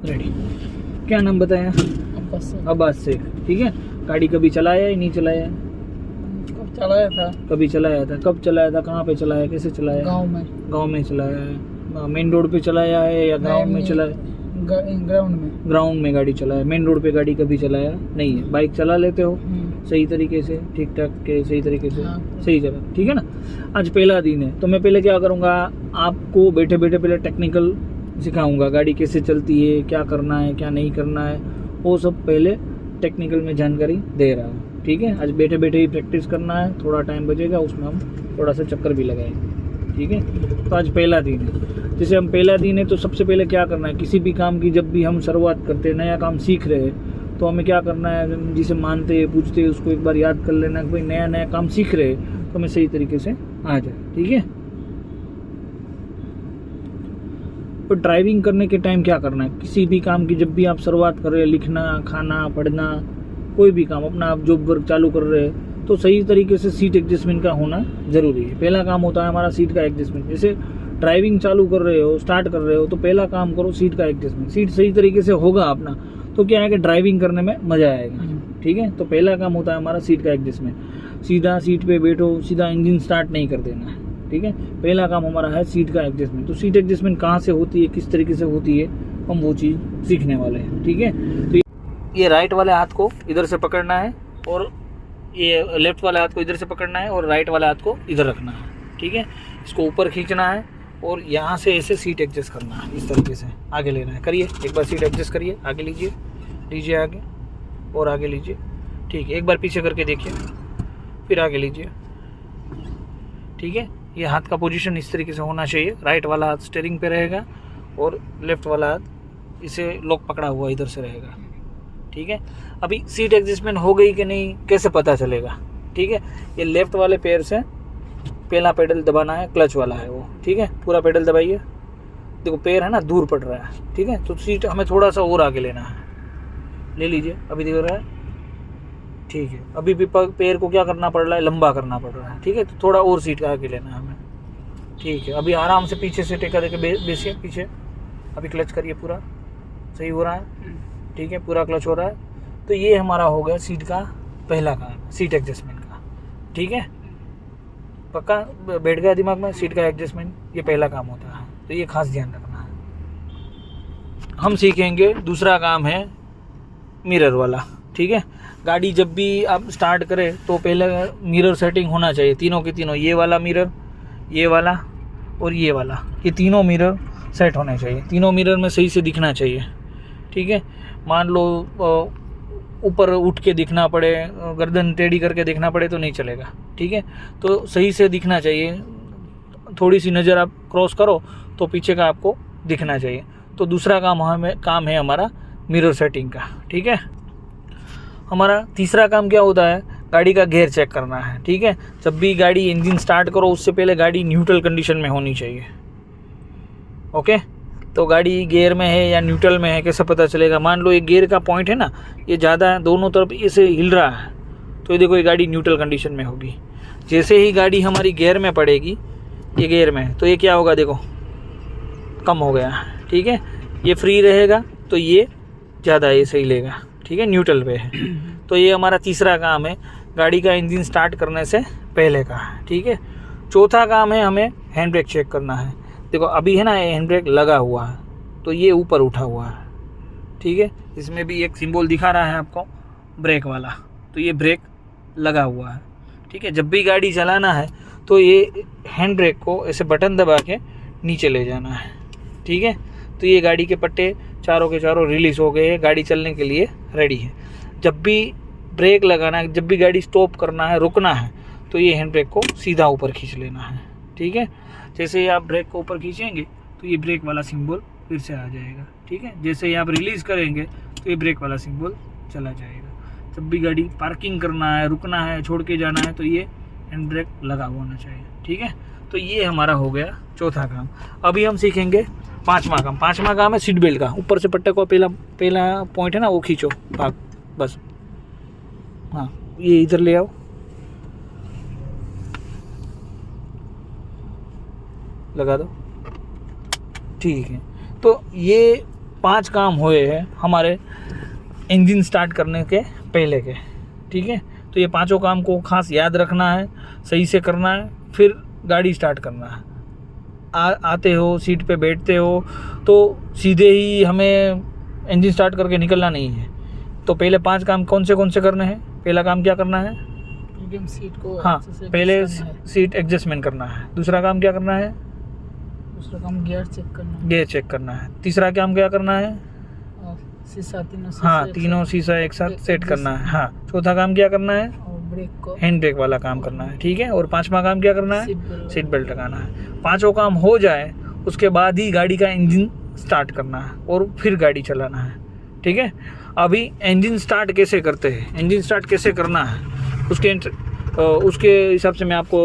Ready. क्या नाम बताया? अब्बास शेख। ठीक है। गाड़ी कभी चलाया या नहीं चलाया? कब चलाया था? कभी चलाया था। कब चलाया था? कहाँ पे चलाया? कैसे चलाया? गांव में। गांव में चलाया है। मेन रोड पे चलाया है या गांव में चलाया? ग्राउंड में। ग्राउंड में गाड़ी चलाया। मेन रोड पे गाड़ी कभी चलाया नहीं है। बाइक चला लेते हो सही तरीके से, ठीक ठाक के सही तरीके से? हाँ। सही जगह। ठीक है ना। आज पहला दिन है तो मैं पहले क्या करूँगा, आपको बैठे बैठे पहले टेक्निकल सिखाऊंगा, गाड़ी कैसे चलती है, क्या करना है क्या नहीं करना है, वो सब पहले टेक्निकल में जानकारी दे रहा हूँ। ठीक है। आज बैठे बैठे ही प्रैक्टिस करना है, थोड़ा टाइम बचेगा उसमें हम थोड़ा सा चक्कर भी लगाएंगे। ठीक है। तो आज पहला दिन है। जैसे हम पहला दिन है तो सबसे पहले क्या करना है, किसी भी काम की जब भी हम शुरुआत करते हैं, नया काम सीख रहे हैं तो हमें क्या करना है, जिसे मानते हैं पूछते हैं उसको एक बार याद कर लेना कि भाई नया नया काम सीख रहे हैं तो हमें सही तरीके से आ जाए। ठीक है। तो ड्राइविंग करने के टाइम क्या करना है, किसी भी काम की जब भी आप शुरुआत कर रहे हैं, लिखना, खाना, पढ़ना, कोई भी काम अपना आप जॉब वर्क चालू कर रहे हैं तो सही तरीके से सीट एडजस्टमेंट का होना जरूरी है। पहला काम होता है हमारा सीट का एडजस्टमेंट। जैसे ड्राइविंग चालू कर रहे हो, स्टार्ट कर रहे हो तो पहला काम करो सीट का एडजस्टमेंट। सीट सही तरीके से होगा अपना तो क्या है कि ड्राइविंग करने में मजा आएगा। ठीक है। तो पहला काम होता है हमारा सीट का एडजस्टमेंट। सीधा सीट पे बैठो, सीधा इंजन स्टार्ट नहीं कर देना है। ठीक है। पहला काम हमारा है सीट का एडजस्टमेंट। तो सीट एडजस्टमेंट कहाँ से होती है, किस तरीके से होती है, हम वो चीज़ सीखने वाले हैं। ठीक है। तो ये राइट वाले हाथ को इधर से पकड़ना है और ये लेफ्ट वाले हाथ को इधर से पकड़ना है और राइट वाले हाथ को इधर रखना है। ठीक है। इसको ऊपर खींचना है और यहाँ से ऐसे सीट एडजस्ट करना है, इस तरीके से आगे लेना है। करिए एक बार सीट एडजस्ट करिए, आगे लीजिए, लीजिए आगे और आगे लीजिए। ठीक है। एक बार पीछे करके देखिए, फिर आगे लीजिए। ठीक है। ये हाथ का पोजीशन इस तरीके से होना चाहिए। राइट वाला हाथ स्टीयरिंग पे रहेगा और लेफ्ट वाला हाथ इसे लॉक पकड़ा हुआ इधर से रहेगा। ठीक है। अभी सीट एडजस्टमेंट हो गई कि नहीं कैसे पता चलेगा? ठीक है। ये लेफ्ट वाले पैर से पहला पेडल दबाना है, क्लच वाला है वो। ठीक है। पूरा पेडल दबाइए। देखो पैर है ना दूर पड़ रहा है। ठीक है। तो सीट हमें थोड़ा सा और आगे लेना है, ले लीजिए। अभी दिख रहा है? ठीक है। अभी भी पैर को क्या करना पड़ रहा है, लंबा करना पड़ रहा है। ठीक है। तो थोड़ा और सीट का आगे लेना है हमें। ठीक है। अभी आराम से पीछे से टेका देके बेसिए पीछे। अभी क्लच करिए, पूरा सही हो रहा है। ठीक है। पूरा क्लच हो रहा है। तो ये हमारा हो गया सीट का पहला काम, सीट एडजस्टमेंट का। ठीक है। पक्का बैठ गया दिमाग में? सीट का एडजस्टमेंट ये पहला काम होता है, तो ये खास ध्यान रखना है। हम सीखेंगे दूसरा काम है मिरर वाला। ठीक है। गाड़ी जब भी आप स्टार्ट करें तो पहले मिरर सेटिंग होना चाहिए, तीनों के तीनों। ये वाला मिरर, ये वाला और ये वाला, ये तीनों मिरर सेट होने चाहिए। तीनों मिरर में सही से दिखना चाहिए। ठीक है। मान लो ऊपर उठ के दिखना पड़े, गर्दन टेढ़ी करके देखना पड़े तो नहीं चलेगा। ठीक है। तो सही से दिखना चाहिए। थोड़ी सी नज़र आप क्रॉस करो तो पीछे का आपको दिखना चाहिए। तो दूसरा काम है हमारा मिरर सेटिंग का। ठीक है। हमारा तीसरा काम क्या होता है, गाड़ी का गियर चेक करना है। ठीक है। जब भी गाड़ी इंजन स्टार्ट करो उससे पहले गाड़ी न्यूट्रल कंडीशन में होनी चाहिए। ओके। तो गाड़ी गियर में है या न्यूट्रल में है कैसे पता चलेगा? मान लो ये गियर का पॉइंट है ना, ये ज़्यादा दोनों तरफ इसे हिल रहा है तो ये देखो ये गाड़ी न्यूट्रल कंडीशन में होगी। जैसे ही गाड़ी हमारी गियर में पड़ेगी, ये गियर में, तो ये क्या होगा, देखो कम हो गया। ठीक है। ये फ्री रहेगा तो ये ज़्यादा ये सही लेगा। ठीक है। न्यूट्रल पे है। तो ये हमारा तीसरा काम है गाड़ी का इंजन स्टार्ट करने से पहले का। ठीक है। चौथा काम है हमें हैंड ब्रेक चेक करना है। देखो अभी है ना ये हैंड ब्रेक लगा हुआ है तो ये ऊपर उठा हुआ है। ठीक है। इसमें भी एक सिंबल दिखा रहा है आपको ब्रेक वाला, तो ये ब्रेक लगा हुआ है। ठीक है। जब भी गाड़ी चलाना है तो ये हैंड ब्रेक को ऐसे बटन दबा के नीचे ले जाना है। ठीक है। तो ये गाड़ी के पट्टे चारों के चारों रिलीज़ हो गए हैं, गाड़ी चलने के लिए रेडी है। जब भी ब्रेक लगाना है, जब भी गाड़ी स्टॉप करना है, रुकना है, तो ये हैंड ब्रेक को सीधा ऊपर खींच लेना है। ठीक है। जैसे ही आप ब्रेक को ऊपर खींचेंगे तो ये ब्रेक वाला सिंबल फिर से आ जाएगा। ठीक है। जैसे ही आप रिलीज़ करेंगे तो ये ब्रेक वाला सिंबल चला जाएगा। जब भी गाड़ी पार्किंग करना है, रुकना है, छोड़ के जाना है तो ये हैंड ब्रेक लगा होना चाहिए। ठीक है। तो ये हमारा हो गया चौथा काम। अभी हम सीखेंगे पांचवा काम। पांचवा काम है सीट बेल्ट का। ऊपर से पट्टे को पहला पॉइंट है ना वो खींचो, भाग बस। हाँ, ये इधर ले आओ, लगा दो। ठीक है। तो ये 5 काम हुए हैं हमारे इंजन स्टार्ट करने के पहले के, ठीक है। तो ये पांचों काम को खास याद रखना है, सही से करना है, फिर गाड़ी स्टार्ट करना है। आते हो, सीट पे बैठते हो तो सीधे ही हमें इंजन स्टार्ट करके निकलना नहीं है। तो पहले 5 काम कौन से करने हैं? पहला काम क्या करना है? सीट को हाँ, अच्छे से पहले adjust करना है। सीट एडजस्टमेंट करना है। दूसरा काम क्या करना है? दूसरा काम गियर चेक करना है। गियर चेक करना है। तीसरा काम क्या करना है? और शीशा तीनों हाँ, तीनों शीशा एक साथ सेट करना है। हाँ, चौथा काम क्या करना है? और ब्रेक को हैंड ब्रेक वाला काम करना है, ठीक है। और 5वां काम क्या करना है? सीट बेल्ट लगाना है। 5 काम हो जाए उसके बाद ही गाड़ी का इंजन स्टार्ट करना है और फिर गाड़ी चलाना है, ठीक है। अभी इंजन स्टार्ट कैसे करते हैं, इंजन स्टार्ट कैसे करना है, उसके हिसाब से मैं आपको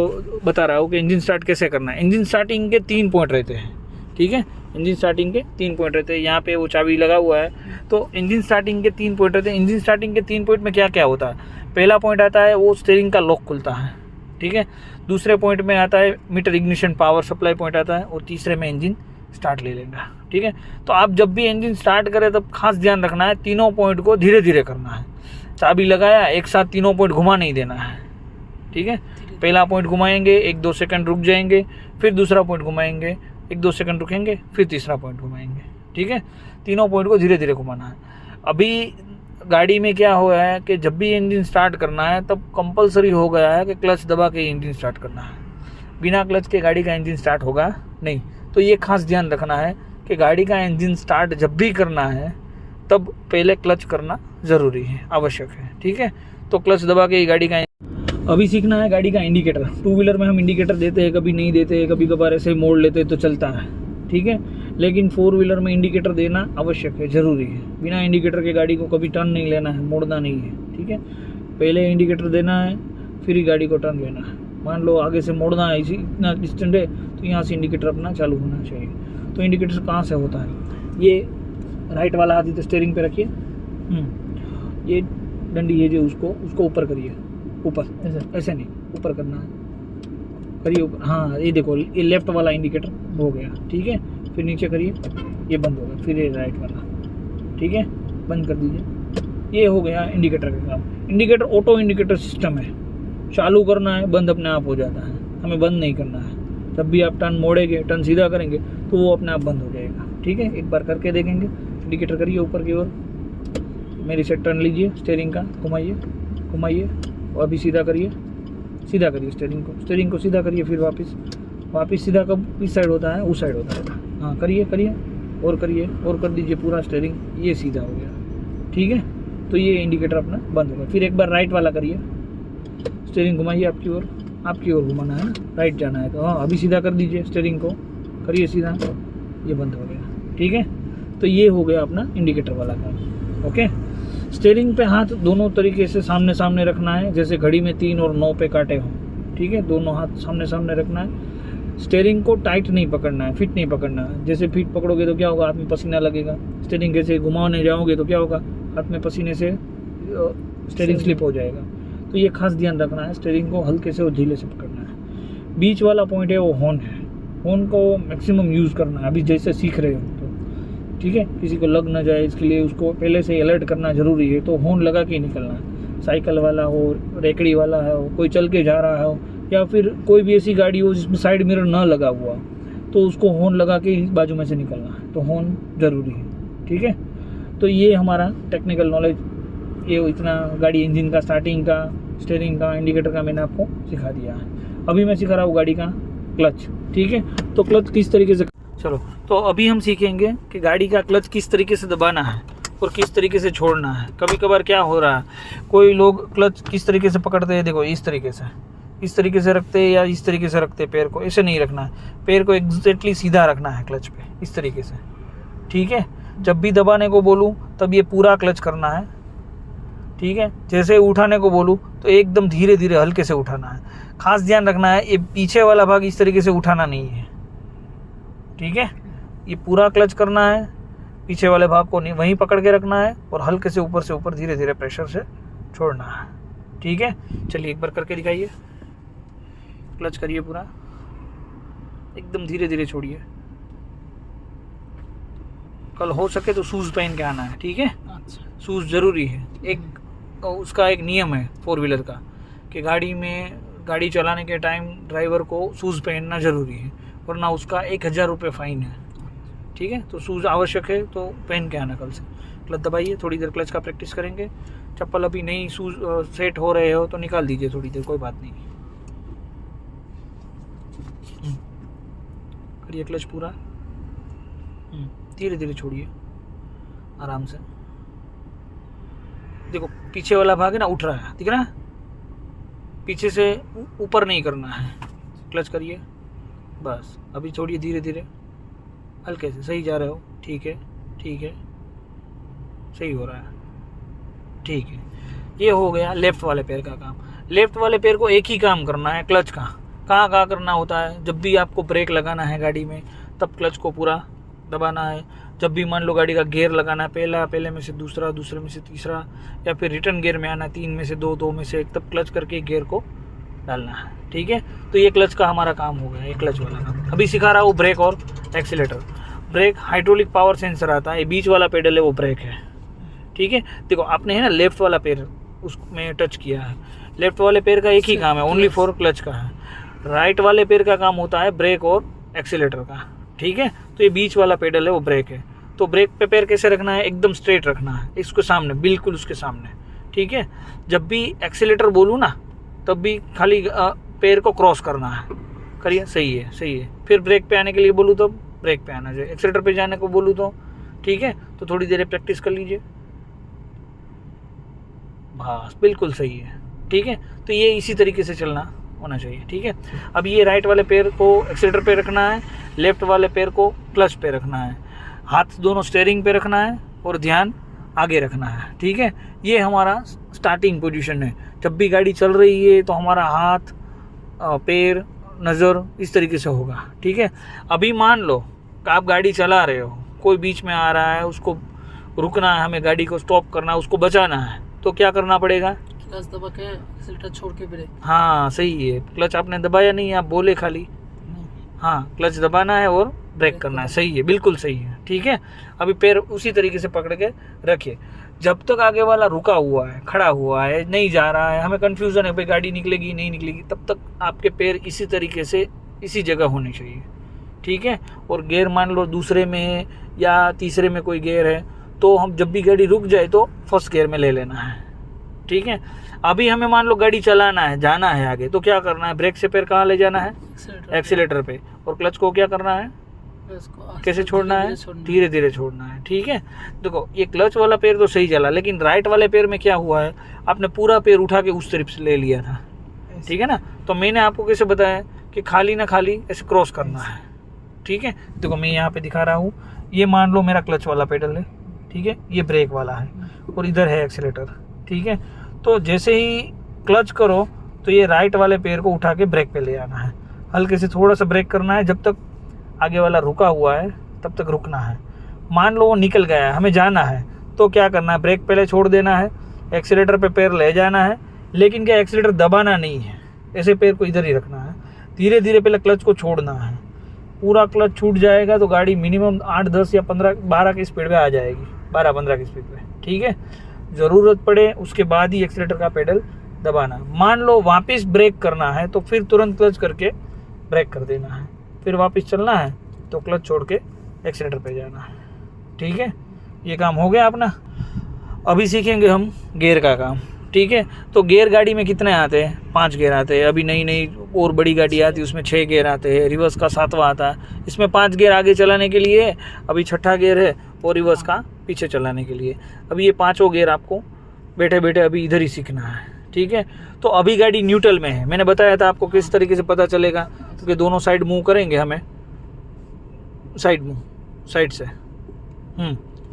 बता रहा हूँ कि इंजन स्टार्ट कैसे करना है। इंजन स्टार्टिंग के 3 पॉइंट रहते हैं, ठीक है। इंजन स्टार्टिंग के 3 पॉइंट रहते हैं। यहाँ पे वो चाबी लगा हुआ है, तो इंजन स्टार्टिंग के 3 पॉइंट रहते हैं। इंजन स्टार्टिंग के 3 पॉइंट में क्या क्या होता है? पहला पॉइंट आता है वो स्टीयरिंग का लॉक खुलता है, ठीक है। दूसरे पॉइंट में आता है meter ignition power supply point आता है, और तीसरे में इंजन स्टार्ट ले लेगा, ठीक है। तो आप जब भी इंजन स्टार्ट करें तब खास ध्यान रखना है, तीनों पॉइंट को धीरे धीरे करना है। चाबी लगाया, एक साथ तीनों पॉइंट घुमा नहीं देना है, ठीक है। पहला पॉइंट घुमाएंगे, 1-2 सेकंड रुक जाएंगे, फिर दूसरा पॉइंट घुमाएंगे, 1-2 सेकंड रुकेंगे, फिर तीसरा पॉइंट घुमाएंगे, ठीक है। तीनों पॉइंट को धीरे धीरे घुमाना है। अभी गाड़ी में क्या हुआ है कि जब भी इंजन स्टार्ट करना है तब कंपलसरी हो गया है कि क्लच दबा के इंजन स्टार्ट करना है। बिना क्लच के गाड़ी का इंजन स्टार्ट होगा नहीं। तो ये खास ध्यान रखना है कि गाड़ी का इंजन स्टार्ट जब भी करना है तब पहले क्लच करना ज़रूरी है, आवश्यक है, ठीक है। तो क्लच दबा के गाड़ी का अभी सीखना है गाड़ी का इंडिकेटर। 2 व्हीलर में हम इंडिकेटर देते हैं, कभी नहीं देते हैं, कभी कभार ऐसे मोड़ लेते हैं तो चलता है, ठीक है। लेकिन 4 व्हीलर में इंडिकेटर देना आवश्यक है, ज़रूरी है। बिना इंडिकेटर के गाड़ी को कभी टर्न नहीं लेना है, मोड़ना नहीं है, ठीक है। पहले इंडिकेटर देना है, फिर ही गाड़ी को टर्न लेना है। मान लो आगे से मोड़ना है, इसी इतना डिस्टेंस है, तो यहाँ से इंडिकेटर अपना चालू होना चाहिए। तो इंडिकेटर कहाँ से होता है? ये राइट वाला हाथ इधर स्टीयरिंग पे रखिए, ये डंडी है जो उसको ऊपर करिए, ऊपर ऐसे नहीं, ऊपर करना है, करिए ऊपर। हाँ, ये देखो, ये लेफ्ट वाला इंडिकेटर हो गया, ठीक है। फिर नीचे करिए, ये बंद हो गया, फिर ये राइट वाला, ठीक है, बंद कर दीजिए। ये हो गया इंडिकेटर का काम। इंडिकेटर ऑटो इंडिकेटर सिस्टम है, चालू करना है, बंद अपने आप हो जाता है, हमें बंद नहीं करना है। जब भी आप टर्न मोड़ेंगे, टर्न सीधा करेंगे तो वो अपने आप बंद हो जाएगा, ठीक है। एक बार करके देखेंगे। इंडिकेटर करिए ऊपर की ओर, मेरी से टर्न लीजिए, स्टीयरिंग का घुमाइए, और अभी सीधा करिए स्टीयरिंग को सीधा करिए। फिर वापस सीधा कब इस साइड होता है, उस साइड होता है। हाँ, करिए और कर दीजिए पूरा स्टीयरिंग, ये सीधा हो गया, ठीक है। तो ये इंडिकेटर अपना बंद होगा। फिर एक बार राइट वाला करिए, स्टीयरिंग घुमाइए आपकी ओर घुमाना है ना, राइट जाना है। तो हाँ, अभी सीधा कर दीजिए, स्टीयरिंग को करिए सीधा, ये बंद हो गया, ठीक है। तो ये हो गया अपना इंडिकेटर वाला काम, ओके। स्टीयरिंग पे हाथ दोनों तरीके से सामने रखना है, जैसे घड़ी में 3 और 9 पे काटे हों, ठीक है। दोनों हाथ सामने रखना है। स्टीयरिंग को टाइट नहीं पकड़ना है, फिट नहीं पकड़ना है। जैसे फिट पकड़ोगे तो क्या होगा, हाथ में पसीना लगेगा। स्टीयरिंग कैसे घुमाने जाओगे तो क्या होगा, हाथ में पसीने से स्टीयरिंग स्लिप हो जाएगा। तो ये खास ध्यान रखना है, स्टीयरिंग को हल्के से और ढीले से पकड़ना है। बीच वाला पॉइंट है वो हॉर्न है, हॉर्न को मैक्सिमम यूज़ करना है अभी जैसे सीख रहे हो तो, ठीक है। किसी को लग ना जाए इसके लिए उसको पहले से अलर्ट करना ज़रूरी है। तो हॉर्न लगा के ही निकलना है। साइकिल वाला हो, रेकड़ी वाला हो, कोई चल के जा रहा हो, या फिर कोई भी ऐसी गाड़ी हो जिसमें साइड मिरर ना लगा हुआ, तो उसको हॉर्न लगा के ही बाजू में से निकलना है। तो हॉर्न ज़रूरी है, ठीक है। तो ये हमारा टेक्निकल नॉलेज, ये इतना गाड़ी इंजन का, स्टार्टिंग का, स्टीयरिंग का, इंडिकेटर का मैंने आपको सिखा दिया है। अभी मैं सिखा रहा हूँ गाड़ी का क्लच, ठीक है। तो क्लच किस तरीके से, चलो तो अभी हम सीखेंगे कि गाड़ी का क्लच किस तरीके से दबाना है और किस तरीके से छोड़ना है। कभी कभार क्या हो रहा है, कोई लोग क्लच किस तरीके से पकड़ते हैं, देखो इस तरीके से रखते हैं या इस तरीके से रखते हैं। पैर को ऐसे नहीं रखना है, पैर को एग्जैक्टली सीधा रखना है क्लच पे, इस तरीके से, ठीक है। जब भी दबाने को बोलूँ तब ये पूरा क्लच करना है, ठीक है। जैसे उठाने को बोलूँ तो एकदम धीरे धीरे हल्के से उठाना है। खास ध्यान रखना है, ये पीछे वाला भाग इस तरीके से उठाना नहीं है, ठीक है। ये पूरा क्लच करना है, पीछे वाले भाग को नहीं, वहीं पकड़ के रखना है और हल्के से ऊपर धीरे धीरे प्रेशर से छोड़ना है, ठीक है। चलिए एक बार करके दिखाइए। क्लच करिए पूरा, एकदम धीरे धीरे छोड़िए, कल हो सके तो शूज़ पहन के आना है, ठीक है। अच्छा शूज़ ज़रूरी है। एक उसका एक नियम है 4 व्हीलर का कि गाड़ी चलाने के टाइम ड्राइवर को शूज़ पहनना ज़रूरी है, वरना उसका 1000 रुपये फ़ाइन है, ठीक है। तो शूज़ आवश्यक है, तो पहन के आना कल से। क्लच दबाइए, थोड़ी देर क्लच का प्रैक्टिस करेंगे। चप्पल अभी नहीं शूज़ सेट हो रहे हो तो निकाल दीजिए थोड़ी देर, कोई बात नहीं। करिए क्लच पूरा, धीरे धीरे छोड़िए, आराम से। देखो पीछे वाला भाग है ना, उठ रहा है, दिख रहा है। पीछे से ऊपर नहीं करना है। क्लच करिए, बस अभी छोड़िए, धीरे धीरे हल्के से। सही जा रहे हो, ठीक है, ठीक है, सही हो रहा है, ठीक है। ये हो गया लेफ्ट वाले पैर का काम। लेफ्ट वाले पैर को एक ही काम करना है क्लच का। कहाँ कहाँ करना होता है? जब भी आपको ब्रेक लगाना है गाड़ी में, तब क्लच को पूरा दबाना है। जब भी मान लो गाड़ी का गियर लगाना है, पहले में से दूसरा, दूसरे में से तीसरा, या फिर रिटर्न गियर में आना, 3 में से 2, 2 में से 1, तब क्लच करके गियर को डालना है, ठीक है। तो ये क्लच का हमारा काम हो गया, ये क्लच वाला काम। अभी सिखा रहा हूँ ब्रेक और accelerator. Brake hydraulic power sensor आता है, ये बीच वाला पेडल है वो ब्रेक है, ठीक है। देखो आपने है ना लेफ्ट वाला पैर उसमें टच किया है, लेफ्ट वाले पैर का एक ही काम है, ओनली फॉर क्लच का है। राइट वाले पैर का काम होता है ब्रेक और एक्सीलेटर का, ठीक है। तो ये बीच वाला पेडल है वो ब्रेक है। तो ब्रेक पे पैर कैसे रखना है? एकदम स्ट्रेट रखना है, इसके सामने, बिल्कुल उसके सामने, ठीक है। जब भी एक्सीलेटर बोलूँ ना, तब भी खाली पैर को क्रॉस करना है, करिए, सही है, सही है। फिर ब्रेक पे आने के लिए बोलूँ तो ब्रेक पे आना चाहिए, एक्सीलेटर पे जाने को बोलूँ तो, ठीक है। तो थोड़ी देर प्रैक्टिस कर लीजिए, बस बिल्कुल सही है, ठीक है। तो ये इसी तरीके से चलना होना चाहिए, ठीक है। अब ये राइट वाले पैर को एक्सीलेटर पे रखना है, लेफ्ट वाले पैर को क्लच पे रखना है, हाथ दोनों स्टीयरिंग पे रखना है और ध्यान आगे रखना है, ठीक है। ये हमारा स्टार्टिंग पोजीशन है। जब भी गाड़ी चल रही है तो हमारा हाथ, पैर, नज़र इस तरीके से होगा, ठीक है। अभी मान लो कि आप गाड़ी चला रहे हो, कोई बीच में आ रहा है, उसको रुकना है, हमें गाड़ी को स्टॉप करना है, उसको बचाना है, तो क्या करना पड़ेगा? क्लच दबा के एक्सीलेटर छोड़ के ब्रेक। हाँ सही है, क्लच आपने दबाया नहीं, आप बोले खाली, हाँ क्लच दबाना है और ब्रेक करना है, सही है, बिल्कुल सही है, ठीक है। अभी पैर उसी तरीके से पकड़ के रखिए। जब तक आगे वाला रुका हुआ है, खड़ा हुआ है, नहीं जा रहा है, हमें कन्फ्यूज़न है भाई गाड़ी निकलेगी नहीं निकलेगी, तब तक आपके पैर इसी तरीके से इसी जगह होने चाहिए, ठीक है। और गियर मान लो दूसरे में है या तीसरे में कोई गियर है, तो हम जब भी गाड़ी रुक जाए तो फर्स्ट गियर में ले लेना है, ठीक है। अभी हमें मान लो गाड़ी चलाना है, जाना है आगे, तो क्या करना है? ब्रेक से पैर कहाँ ले जाना है? एक्सीलेटर पे। और क्लच को क्या करना है? कैसे छोड़ना है? धीरे धीरे छोड़ना है, ठीक है। देखो ये क्लच वाला पैर तो सही चला, लेकिन राइट वाले पैर में क्या हुआ है, आपने पूरा पैर उठा के उस तरफ से ले लिया था, ठीक है ना। तो मैंने आपको कैसे बताया कि खाली ना खाली ऐसे क्रॉस करना है, ठीक है। देखो मैं यहाँ पे दिखा रहा हूँ, ये मान लो मेरा क्लच वाला पेडल है, ठीक है, ये ब्रेक वाला है और इधर है एक्सीलेटर, ठीक है। तो जैसे ही क्लच करो तो ये राइट वाले पैर को उठा के ब्रेक पे ले आना है, हल्के से थोड़ा सा ब्रेक करना है, जब तक आगे वाला रुका हुआ है तब तक रुकना है। मान लो वो निकल गया है, हमें जाना है, तो क्या करना है? ब्रेक पहले छोड़ देना है, एक्सीलेटर पे पैर ले जाना है, लेकिन क्या एक्सीलेटर दबाना नहीं है, ऐसे पैर को इधर ही रखना है। धीरे धीरे पहले क्लच को छोड़ना है, पूरा क्लच छूट जाएगा तो गाड़ी मिनिमम 8, 10 या 15, 12 की स्पीड में आ जाएगी, 12-15 की स्पीड में, ठीक है। ज़रूरत पड़े उसके बाद ही एक्सीलेटर का पेडल दबाना। मान लो वापस ब्रेक करना है तो फिर तुरंत क्लच करके ब्रेक कर देना है, फिर वापस चलना है तो क्लच छोड़ के एक्सीलेटर पे जाना है, ठीक है। ये काम हो गया अपना। अभी सीखेंगे हम गियर का काम, ठीक है। तो गियर गाड़ी में कितने आते हैं? 5 गियर आते हैं। अभी नई नई और बड़ी गाड़ी आती है उसमें 6 गियर आते हैं, रिवर्स का 7वां आता है। इसमें 5 गियर आगे चलाने के लिए, अभी 6ठा गियर है, और रिवर्स का पीछे चलाने के लिए। अभी ये 5 गियर आपको बैठे बैठे अभी इधर ही सीखना है, ठीक है। तो अभी गाड़ी न्यूट्रल में है, मैंने बताया था आपको किस तरीके से पता चलेगा, क्योंकि दोनों साइड मूव करेंगे, हमें साइड मूव, साइड से,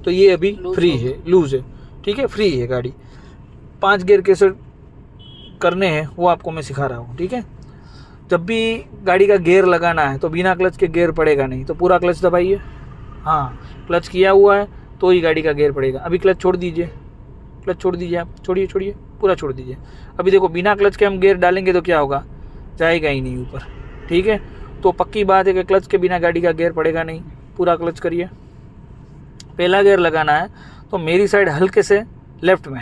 तो ये अभी फ्री है, लूज है, ठीक है, फ्री है गाड़ी। 5 गियर कैसे करने हैं वो आपको मैं सिखा रहा हूँ, ठीक है। जब भी गाड़ी का गियर लगाना है तो बिना क्लच के गियर पड़ेगा नहीं, तो पूरा क्लच दबाइए, हाँ क्लच किया हुआ है तो ही गाड़ी का गियर पड़ेगा। अभी क्लच छोड़ दीजिए, क्लच छोड़ दीजिए, आप छोड़िए, छोड़िए, पूरा छोड़ दीजिए। अभी देखो बिना क्लच के हम गियर डालेंगे तो क्या होगा? जाएगा ही नहीं ऊपर, ठीक है। तो पक्की बात है कि क्लच के बिना गाड़ी का गियर पड़ेगा नहीं। पूरा क्लच करिए, पहला गियर लगाना है तो मेरी साइड हल्के से लेफ्ट में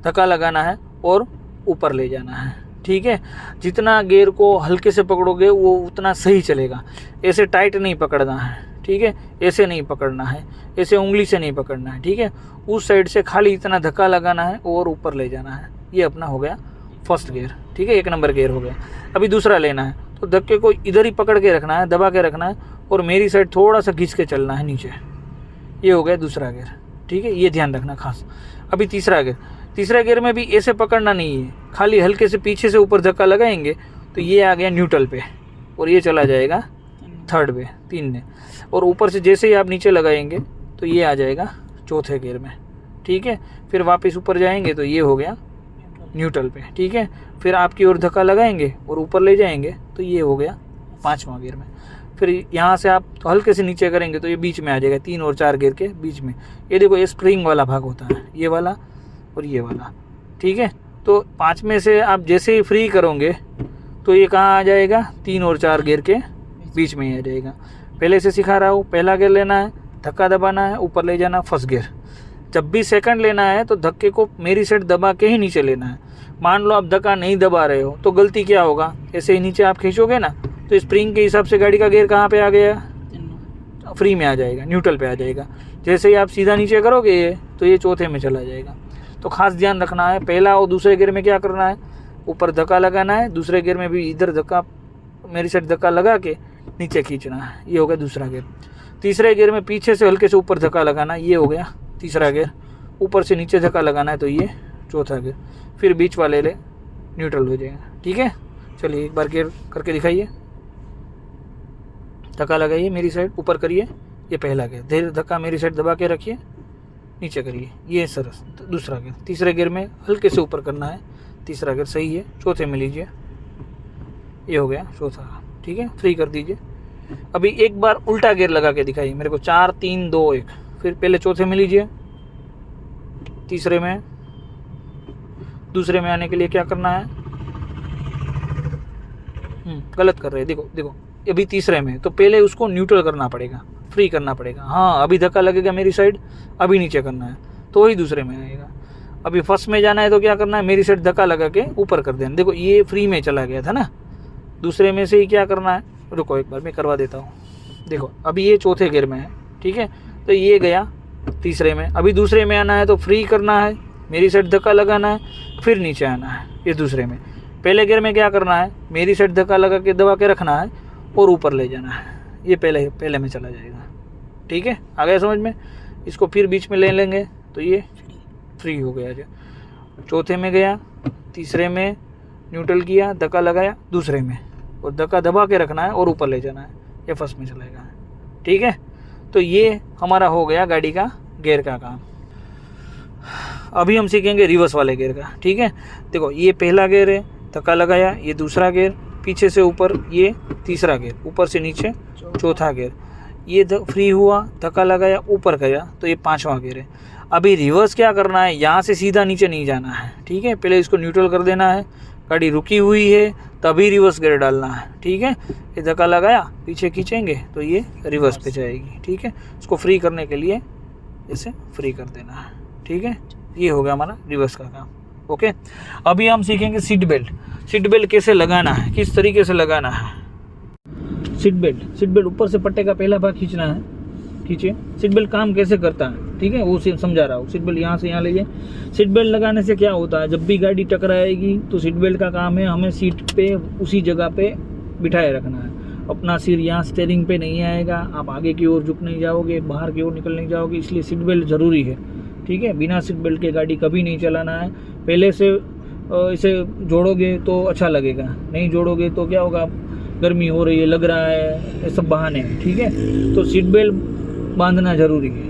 धक्का लगाना है और ऊपर ले जाना है, ठीक है। जितना गियर को हल्के से पकड़ोगे वो उतना सही चलेगा। ऐसे टाइट नहीं पकड़ना है, ठीक है, ऐसे नहीं पकड़ना है, ऐसे उंगली से नहीं पकड़ना है, ठीक है। उस साइड से खाली इतना धक्का लगाना है और ऊपर ले जाना है। ये अपना हो गया फर्स्ट गियर, ठीक है, 1 नंबर गियर हो गया। अभी दूसरा लेना है तो धक्के को इधर ही पकड़ के रखना है, दबा के रखना है और मेरी साइड थोड़ा सा खींच के चलना है नीचे। ये हो गया दूसरा गियर, ठीक है, ये ध्यान रखना खास। अभी तीसरा गियर में भी ऐसे पकड़ना नहीं है, खाली हल्के से पीछे से ऊपर धक्का लगाएंगे तो ये आ गया न्यूट्रल पे और ये चला जाएगा थर्ड पे, 3 ने। और ऊपर से जैसे ही आप नीचे लगाएंगे तो ये आ जाएगा चौथे गियर में, ठीक है। फिर वापस ऊपर जाएंगे तो ये हो गया न्यूट्रल पे, ठीक है। फिर आपकी ओर धक्का लगाएंगे और ऊपर ले जाएंगे तो ये हो गया 5वां गियर में। फिर यहाँ से आप तो हल्के से नीचे करेंगे तो ये बीच में आ जाएगा, 3 और 4 गियर के बीच में। ये देखो ये स्प्रिंग वाला भाग होता है, ये वाला और ये वाला, ठीक है। तो 5 में से आप जैसे ही फ्री करोगे तो ये कहाँ आ जाएगा, 3 और 4 गियर के बीच में ही आ जाएगा। पहले से सिखा रहा हूँ, पहला गियर लेना है, धक्का दबाना है, ऊपर ले जाना फर्स्ट गियर। जब भी सेकंड लेना है तो धक्के को मेरी साइड दबा के ही नीचे लेना है। मान लो आप धक्का नहीं दबा रहे हो तो गलती क्या होगा, ऐसे ही नीचे आप खींचोगे ना तो स्प्रिंग के हिसाब से गाड़ी का गियर कहाँ पे आ गया, फ्री में आ जाएगा, न्यूट्रल पे आ जाएगा। जैसे ही आप सीधा नीचे करोगे ये तो ये चौथे में चला जाएगा। तो खास ध्यान रखना है, पहला और दूसरे गियर में क्या करना है, ऊपर धक्का लगाना है, दूसरे गियर में भी इधर धक्का मेरी साइड धक्का लगा के नीचे खींचना है। ये हो गया दूसरा गियर। तीसरे गियर में पीछे से हल्के से ऊपर धक्का लगाना, ये हो गया तीसरा गियर। ऊपर से नीचे धक्का लगाना है तो ये चौथा गियर। फिर बीच वाले ले न्यूट्रल हो जाएगा, ठीक है। चलिए एक बार गियर करके दिखाइए, धक्का लगाइए मेरी साइड, ऊपर करिए, ये पहला गियर। धीरे धक्का मेरी साइड दबा के रखिए, नीचे करिए, ये सरस दूसरा गियर। तीसरे गियर में हल्के से ऊपर करना है, तीसरा गियर सही है। चौथे में लीजिए, ये हो गया चौथा, ठीक है। फ्री कर दीजिए। अभी एक बार उल्टा गियर लगा के दिखाइए मेरे को, 4 3 2 1। फिर पहले चौथे में लीजिए, तीसरे में, दूसरे में आने के लिए क्या करना है, गलत कर रहे हैं, देखो देखो अभी तीसरे में, तो पहले उसको न्यूट्रल करना पड़ेगा, फ्री करना पड़ेगा। हाँ अभी धक्का लगेगा मेरी साइड, अभी नीचे करना है तो ही दूसरे में आएगा। अभी फर्स्ट में जाना है तो क्या करना है, मेरी साइड धक्का लगा के ऊपर कर देना। देखो ये फ्री में चला गया था ना, दूसरे में से ही क्या करना है, रुको एक बार मैं करवा देता हूँ। देखो अभी ये चौथे गियर में है, ठीक है, तो ये गया तीसरे में। अभी दूसरे में आना है तो फ्री करना है, मेरी साइड धक्का लगाना है, फिर नीचे आना है, ये दूसरे में। पहले गियर में क्या करना है, मेरी साइड धक्का लगा के दबा के रखना है और ऊपर ले जाना है, ये पहले में चला जाएगा, ठीक है। आ गया समझ में। इसको फिर बीच में ले लेंगे तो ये फ्री हो गया। जो चौथे में गया, तीसरे में न्यूट्रल किया, धक्का लगाया दूसरे में, और धक्का दबा के रखना है और ऊपर ले जाना है, ये फर्स्ट में चलेगा, ठीक है। तो ये हमारा हो गया गाड़ी का गियर का काम। अभी हम सीखेंगे रिवर्स वाले गियर का, ठीक है। देखो ये पहला गियर है, धक्का लगाया, ये दूसरा गियर, पीछे से ऊपर ये तीसरा गियर, ऊपर से नीचे चौथा गियर, ये फ्री हुआ, धक्का लगाया, ऊपर गया तो ये 5वां गियर है। अभी रिवर्स क्या करना है, यहाँ से सीधा नीचे नहीं जाना है, ठीक है। पहले इसको न्यूट्रल कर देना है, गाड़ी रुकी हुई है तभी रिवर्स गियर डालना है, ठीक है। ये धक्का लगाया, पीछे खींचेंगे तो ये रिवर्स पे जाएगी, ठीक है। इसको फ्री करने के लिए इसे फ्री कर देना है, ठीक है। ये हो गया हमारा रिवर्स का काम, ओके। अभी हम सीखेंगे सीट बेल्ट। सीट बेल्ट कैसे लगाना है, किस तरीके से लगाना है। सीट बेल्ट ऊपर से पट्टे का पहला भाग खींचना है, खींचिए। सीट बेल्ट काम कैसे करता है, ठीक है, वो समझा रहा हूँ। सीट बेल्ट यहाँ से यहाँ लीजिए। सीट बेल्ट लगाने से क्या होता है, जब भी गाड़ी टकराएगी तो सीट बेल्ट का काम है हमें सीट पे उसी जगह पे बिठाए रखना है। अपना सिर यहाँ स्टीयरिंग पे नहीं आएगा, आप आगे की ओर झुक नहीं जाओगे, बाहर की ओर निकल नहीं जाओगे, इसलिए सीट बेल्ट ज़रूरी है, ठीक है। बिना सीट बेल्ट के गाड़ी कभी नहीं चलाना है। पहले से इसे जोड़ोगे तो अच्छा लगेगा, नहीं जोड़ोगे तो क्या होगा, गर्मी हो रही है, लग रहा है, ये सब बहाने हैं, ठीक है। तो सीट बेल्ट बांधना ज़रूरी है,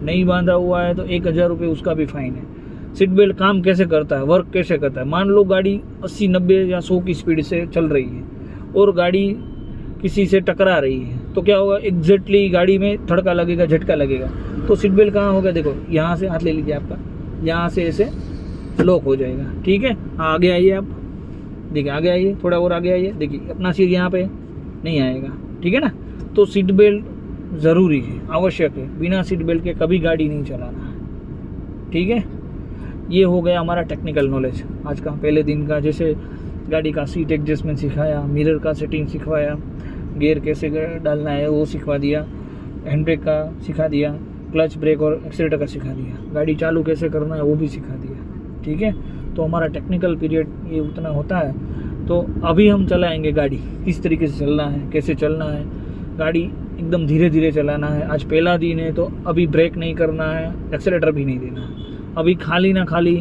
नहीं बांधा हुआ है तो 1000 रुपये उसका भी फाइन है। सीट बेल्ट काम कैसे करता है, वर्क कैसे करता है। मान लो गाड़ी 80 90 या 100 की स्पीड से चल रही है और गाड़ी किसी से टकरा रही है तो क्या होगा, एग्जैक्टली गाड़ी में धड़का लगेगा, झटका लगेगा। तो सीट बेल्ट कहाँ होगा, देखो यहाँ से हाथ ले लीजिए आपका, यहाँ से ऐसे लॉक हो जाएगा, ठीक है। आगे आइए आप, देखिए आगे आइए, थोड़ा और आगे आइए, देखिए अपना सिर यहाँ पे नहीं आएगा, ठीक है ना। तो सीट बेल्ट ज़रूरी है, आवश्यक है। बिना सीट बेल्ट के कभी गाड़ी नहीं चलाना है, ठीक है। ये हो गया हमारा टेक्निकल नॉलेज आज का, पहले दिन का। जैसे गाड़ी का सीट एडजस्टमेंट सिखाया, मिरर का सेटिंग सिखवाया, गियर कैसे डालना है वो सिखवा दिया, हैंड ब्रेक का सिखा दिया, क्लच ब्रेक और एक्सीलेटर का सिखा दिया, गाड़ी चालू कैसे करना है वो भी सिखा दिया, ठीक है। तो हमारा टेक्निकल पीरियड ये उतना होता है। तो अभी हम चलाएंगे गाड़ी, किस तरीके से चलना है, कैसे चलना है। गाड़ी एकदम धीरे धीरे चलाना है। आज पहला दिन है तो अभी ब्रेक नहीं करना है, एक्सीलेटर भी नहीं देना है। अभी खाली ना खाली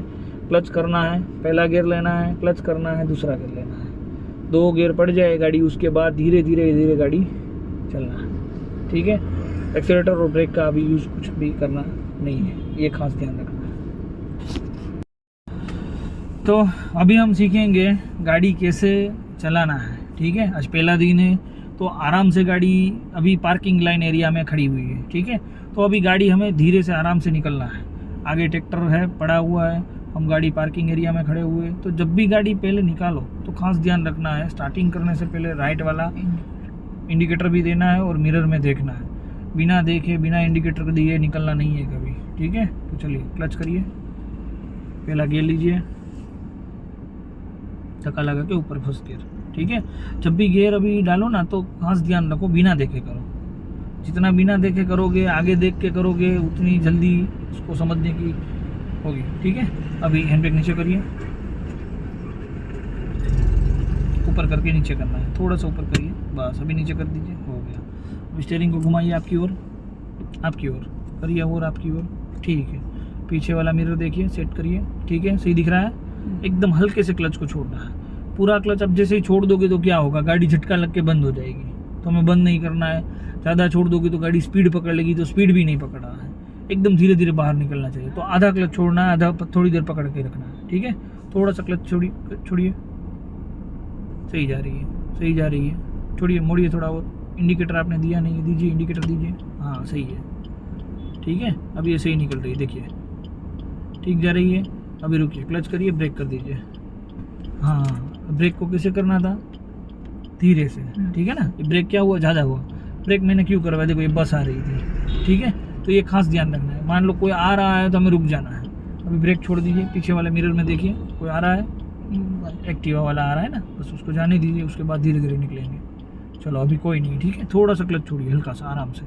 क्लच करना है, पहला गियर लेना है, क्लच करना है, दूसरा गियर लेना है, 2 गियर पड़ जाए गाड़ी, उसके बाद धीरे धीरे धीरे गाड़ी चलना है, ठीक है। एक्सीलेटर और ब्रेक का अभी यूज़ कुछ भी करना नहीं है, ये खास ध्यान रखना है। तो अभी हम सीखेंगे गाड़ी कैसे चलाना है, ठीक है। आज पहला दिन है तो आराम से गाड़ी अभी पार्किंग लाइन एरिया में खड़ी हुई है, ठीक है। तो अभी गाड़ी हमें धीरे से आराम से निकलना है। आगे ट्रैक्टर है पड़ा हुआ है, हम गाड़ी पार्किंग एरिया में खड़े हुए। तो जब भी गाड़ी पहले निकालो तो खास ध्यान रखना है, स्टार्टिंग करने से पहले राइट वाला इंडिकेटर भी देना है और मिरर में देखना है। बिना देखे बिना इंडिकेटर दिए निकलना नहीं है कभी, ठीक है। तो चलिए क्लच करिए, पहला गियर लीजिए, धक्का लगा के ऊपर फर्स्ट गियर, ठीक है। जब भी गियर अभी डालो ना तो खास ध्यान रखो, बिना देखे करो। जितना बिना देखे करोगे, आगे देख के करोगे, उतनी जल्दी उसको समझने की होगी, ठीक है। अभी हैंड ब्रेक नीचे करिए, ऊपर करके नीचे करना है, थोड़ा सा ऊपर करिए, बस अभी नीचे कर दीजिए, हो गया। अभी स्टीयरिंग को घुमाइए आपकी ओर, आपकी ओर करिए और आपकी ओर, ठीक है। पीछे वाला मिरर देखिए, सेट करिए, ठीक है, सही दिख रहा है। एकदम हल्के से क्लच को छोड़ना है, पूरा क्लच अब जैसे ही छोड़ दोगे तो क्या होगा, गाड़ी झटका लग के बंद हो जाएगी। तो हमें बंद नहीं करना है। ज़्यादा छोड़ दोगे तो गाड़ी स्पीड पकड़ लेगी, तो स्पीड भी नहीं पकड़ रहा है। एकदम धीरे धीरे बाहर निकलना चाहिए। तो आधा क्लच छोड़ना है, आधा थोड़ी देर पकड़ के रखना है, ठीक है। थोड़ा सा क्लच छोड़िए, सही जा रही है, सही जा रही है, छोड़िए, मोड़िए थोड़ा और। इंडिकेटर आपने दिया नहीं है, दीजिए इंडिकेटर दीजिए, हाँ सही है, ठीक है। अभी ऐसे ही निकल रही है, देखिए ठीक जा रही है। अभी रुकिए, क्लच करिए, ब्रेक कर दीजिए। हाँ, ब्रेक को कैसे करना था, धीरे से, ठीक है ना। ये ब्रेक क्या हुआ, ज़्यादा हुआ। ब्रेक मैंने क्यों करवाया, देखो ये बस आ रही थी, ठीक है। तो ये खास ध्यान रखना है। मान लो कोई आ रहा है तो हमें रुक जाना है। अभी ब्रेक छोड़ दीजिए, पीछे वाले मिरर में देखिए कोई आ रहा है, एक्टिवा वाला आ रहा है ना, बस उसको जाने दीजिए, उसके बाद धीरे धीरे निकलेंगे। चलो अभी कोई नहीं, ठीक है। थोड़ा सा क्लच छोड़िए, हल्का सा, आराम से।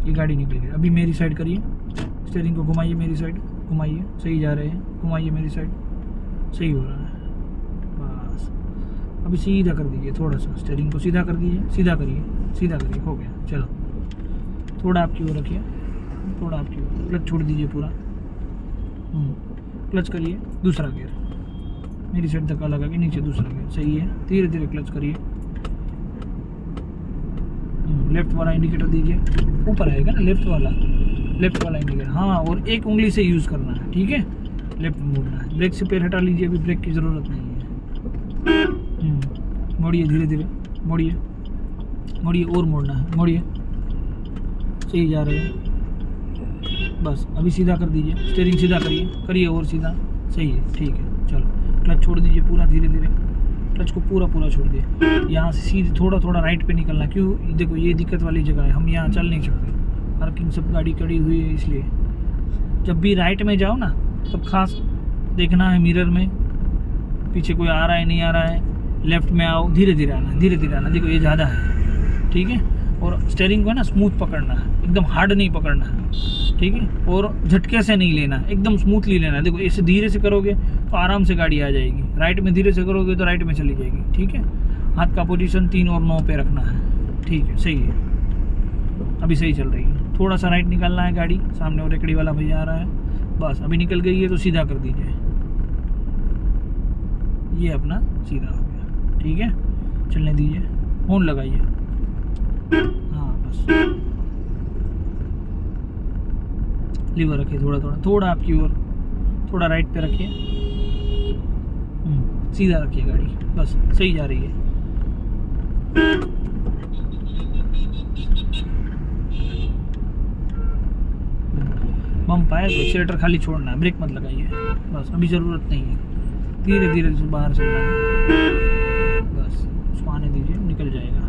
ये गाड़ी निकल गई। अभी मेरी साइड करिए, स्टीयरिंग को घुमाइए, मेरी साइड घुमाइए, सही जा रहे हैं, घुमाइए मेरी साइड, सही हो रहा है, बस। अभी सीधा कर दीजिए, थोड़ा सा स्टीयरिंग को सीधा कर दीजिए, सीधा करिए, सीधा करिए, हो गया। चलो थोड़ा आपकी ओर रखिए, थोड़ा आपकी ओर, क्लच छोड़ दीजिए पूरा, क्लच करिए, दूसरा गियर, मेरी साइड धक्का लगा के नीचे, दूसरा गियर, सही है। धीरे धीरे क्लच करिए, लेफ्ट वाला इंडिकेटर दीजिए, ऊपर आएगा ना लेफ्ट वाला इंडिकेटर, हाँ। और एक उंगली से यूज़ करना है, ठीक है, लेफ्ट मोड़ना है। ब्रेक से पैर हटा लीजिए, अभी ब्रेक की ज़रूरत नहीं है। मोड़िए, धीरे धीरे मोड़िए, मोड़िए और मोड़ना है, मोड़िए, सही जा रहे हैं, बस। अभी सीधा कर दीजिए, स्टीयरिंग सीधा करिए, करिए और सीधा, सही है, ठीक है। चलो क्लच छोड़ दीजिए पूरा, धीरे धीरे क्लच को पूरा छोड़ दिए। यहाँ से सीधे थोड़ा राइट पे निकलना। क्यों, देखो ये दिक्कत वाली जगह है, हम यहाँ चल नहीं सकते, पार्किंग सब गाड़ी खड़ी हुई है, इसलिए जब भी राइट में जाओ ना तब खास देखना है मिरर में, पीछे कोई आ रहा है नहीं आ रहा है। लेफ्ट में आओ, धीरे धीरे आना, धीरे धीरे आना, देखो ये ज़्यादा है, ठीक है। और स्टीयरिंग को है ना स्मूथ पकड़ना है, एकदम हार्ड नहीं पकड़ना है, ठीक है। और झटके से नहीं लेना, एकदम स्मूथली लेना है। देखो ऐसे धीरे से करोगे तो आराम से गाड़ी आ जाएगी, राइट में धीरे से करोगे तो राइट में चली जाएगी, ठीक है। हाथ का पोजीशन 3 और 9 पे रखना है, ठीक है, सही है। अभी सही चल रही है। थोड़ा सा राइट निकालना है, गाड़ी सामने और रेकड़ी वाला भैया आ रहा है, बस। अभी निकल गई है तो सीधा कर दीजिए, ये अपना सीधा हो गया, ठीक है। चलने दीजिए, हॉर्न लगाइए, हाँ बस। लीवर रखिए, थोड़ा आपकी ओर, थोड़ा राइट पे रखिए, सीधा रखिए गाड़ी, बस सही जा रही है। बम्प आए तो एक्सीलेटर खाली छोड़ना है, ब्रेक मत लगाइए, बस। अभी ज़रूरत नहीं है, धीरे धीरे बाहर चलना है, बस। उसको आने दीजिए, निकल जाएगा,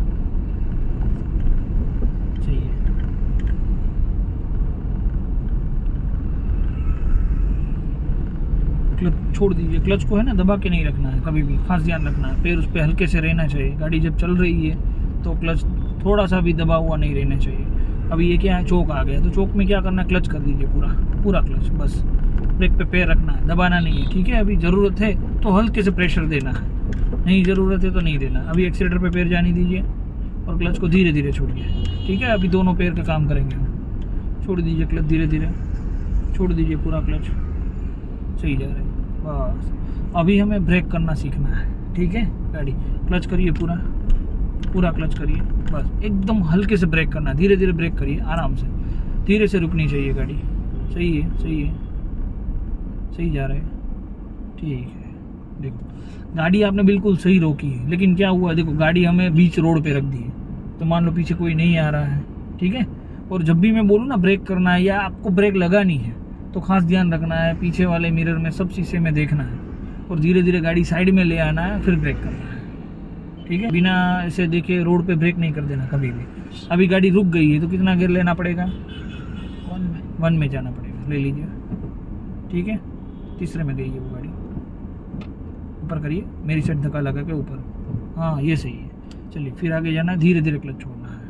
छोड़ दीजिए। क्लच को है ना दबा के नहीं रखना है कभी भी, खास ध्यान रखना है। पैर उस पर हल्के से रहना चाहिए। गाड़ी जब चल रही है तो क्लच थोड़ा सा भी दबा हुआ नहीं रहना चाहिए। अभी ये क्या है, चौक आ गया, तो चौक में क्या करना है, क्लच कर दीजिए पूरा क्लच, बस। ब्रेक पे पैर रखना है, दबाना नहीं है, ठीक है। अभी ज़रूरत है तो हल्के से प्रेशर देना है, नहीं ज़रूरत है तो नहीं देना। अभी एक्सीलेटर पे पैर जाने दीजिए और क्लच को धीरे धीरे छोड़िए, ठीक है। अभी दोनों पैर का काम करेंगे हम। छोड़ दीजिए क्लच, धीरे धीरे छोड़ दीजिए पूरा क्लच, सही जा रहा है। बस अभी हमें ब्रेक करना सीखना है, ठीक है। गाड़ी क्लच करिए, पूरा क्लच करिए, बस एकदम हल्के से ब्रेक करना है, धीरे धीरे ब्रेक करिए, आराम से, धीरे से रुकनी चाहिए गाड़ी। सही है, सही जा रहा है, ठीक है। देखो गाड़ी आपने बिल्कुल सही रोकी है, लेकिन क्या हुआ, देखो गाड़ी हमें बीच रोड पे रख दी है, तो मान लो पीछे कोई नहीं आ रहा है, ठीक है। और जब भी मैं बोलूँ ना ब्रेक करना है या आपको ब्रेक लगानी है, तो खास ध्यान रखना है, पीछे वाले मिरर में सब शीशे में देखना है और धीरे धीरे गाड़ी साइड में ले आना है, फिर ब्रेक करना है, ठीक है। बिना ऐसे देखे रोड पे ब्रेक नहीं कर देना कभी भी। अभी गाड़ी रुक गई है तो कितना गियर लेना पड़ेगा, 1 में जाना पड़ेगा, ले लीजिए, ठीक है। तीसरे में गई है वो गाड़ी, ऊपर करिए, मेरी साइड धक्का लगा के ऊपर, हाँ ये सही है। चलिए फिर आगे जाना है, धीरे धीरे क्लच छोड़ना है,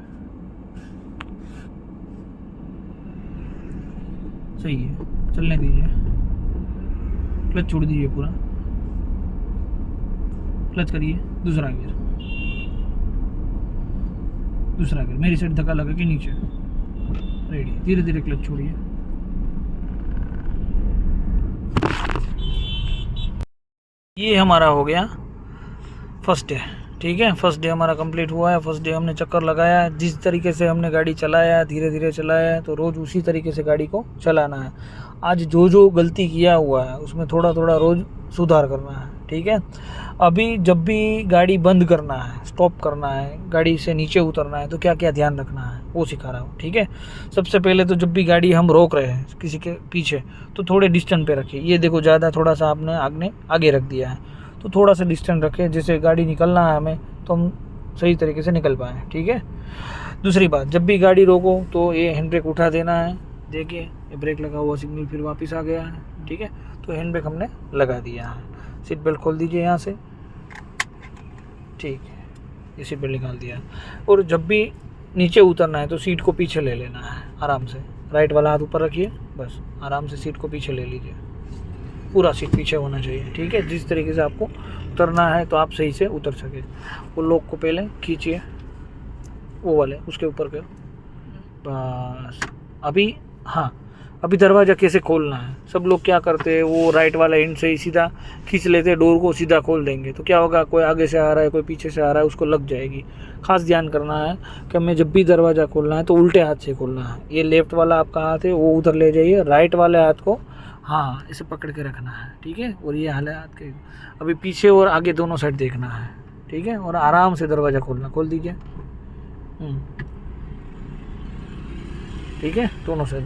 सही है, चलने दीजिए। क्लच छोड़ दीजिए पूरा, क्लच करिए, दूसरा गियर, मेरी साइड धक्का लगा के नीचे, रेडी, धीरे धीरे क्लच छोड़िए। ये हमारा हो गया फर्स्ट डे, ठीक है। फर्स्ट डे हमारा कंप्लीट हुआ है। फर्स्ट डे हमने चक्कर लगाया, जिस तरीके से हमने गाड़ी चलाया, धीरे धीरे चलाया, तो रोज़ उसी तरीके से गाड़ी को चलाना है। आज जो गलती किया हुआ है उसमें थोड़ा थोड़ा रोज़ सुधार करना है, ठीक है। अभी जब भी गाड़ी बंद करना है, स्टॉप करना है, गाड़ी से नीचे उतरना है, तो क्या क्या ध्यान रखना है वो सिखा रहा हूँ, ठीक है। सबसे पहले तो जब भी गाड़ी हम रोक रहे हैं किसी के पीछे, तो थोड़े डिस्टेंस पे रखिए। ये देखो ज़्यादा थोड़ा सा आपने आगे रख दिया है, तो थोड़ा सा डिस्टेंस रखें, जैसे गाड़ी निकलना है हमें तो हम सही तरीके से निकल पाएँ, ठीक है। दूसरी बात, जब भी गाड़ी रोको तो ये हैंड ब्रेक उठा देना है। देखिए ये ब्रेक लगा हुआ सिग्नल फिर वापस आ गया है, ठीक है। तो हैंड ब्रेक हमने लगा दिया है। सीट बेल्ट खोल दीजिए यहाँ से, ठीक है, ये सीट बेल्ट निकाल दिया। और जब भी नीचे उतरना है तो सीट को पीछे ले लेना है आराम से, राइट वाला हाथ ऊपर रखिए, बस आराम से सीट को पीछे ले लीजिए, पूरा सीट पीछे होना चाहिए, ठीक है। जिस तरीके से आपको उतरना है तो आप सही से उतर सके। वो लॉक को पहले खींचिए, वो वाले उसके ऊपर के, बस। अभी हाँ, अभी दरवाज़ा कैसे खोलना है, सब लोग क्या करते हैं, वो राइट वाला एंड से ही सीधा खींच लेते हैं, डोर को सीधा खोल देंगे, तो क्या होगा, कोई आगे से आ रहा है, कोई पीछे से आ रहा है, उसको लग जाएगी। खास ध्यान करना है कि हमें जब भी दरवाज़ा खोलना है तो उल्टे हाथ से खोलना है। ये लेफ्ट वाला आपका हाथ है वो उधर ले जाइए, राइट वाले हाथ को हाँ इसे पकड़ के रखना है, ठीक है। और ये हाल हाथ के अभी पीछे और आगे दोनों साइड देखना है, ठीक है। और आराम से दरवाज़ा खोल दीजिए, ठीक है, दोनों साइड।